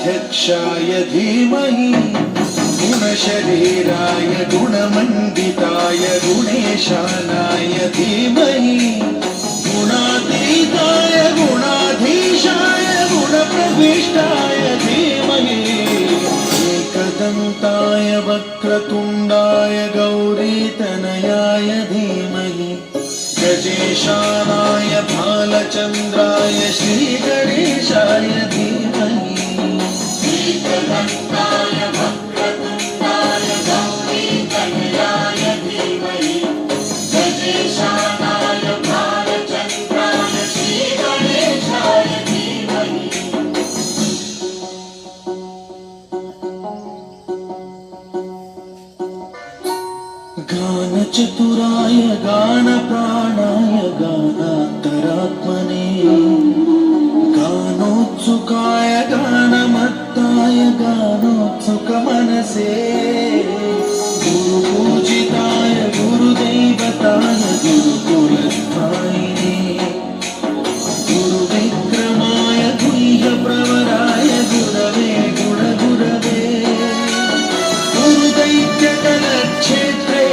गणाध्यक्षाय धीमहि गुणशरीराय गुणमण्डिताय गुणेशानाय धीमहि गुणातीताय गुणाधीशाय गुणप्रविष्टाय धीमहि एकदन्ताय वक्रतुण्डाय गौरीतनयाय धीमहि गजेशानाय भालचन्द्राय श्रीगणेशाय धीमहि एकदन्ताय वक्रतुण्डाय गौरीतनयाय धीमहि गजेशानाय भालचन्द्राय श्रीगणेशाय धीमहि गानचतुराय गानप्राणाय गानान्तरात्मने गानोत्सुकाय गानमत्ताय गानोत्सुकमनसे गुरुपूजिताय गुरुदैवताय गुरुकुलस्थायिने गुरुविक्रमाय गुह्यप्रवराय गुरवे गुणगुरवे गुरुदैत्यकलक्षेत्रे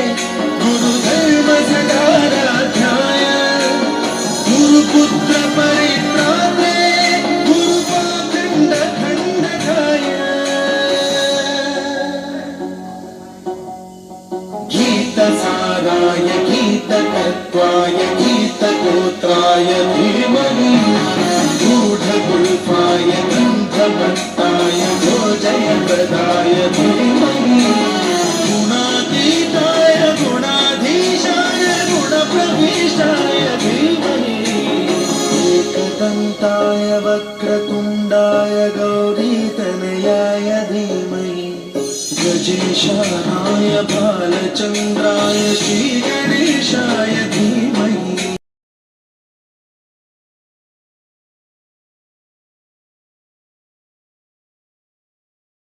गुरुधर्मसदाराध्याय गुरुपुत्र परित्रात्रे गुरुपाखण्डखण्डकाय गीतसाराय गीततत्त्वाय गीतगोत्राय धीमहि गूढगुल्फाय गन्धवत्ताय भोजयप्रदाय धीमहि गुणातीताय गुणाधीशाय गुणप्रविष्टाय धीमहि एकदन्ताय वक्रतुण्डाय गौरीतनयाय धीमहि गजेशानाय भालचन्द्राय श्रीगणेशाय धीमहि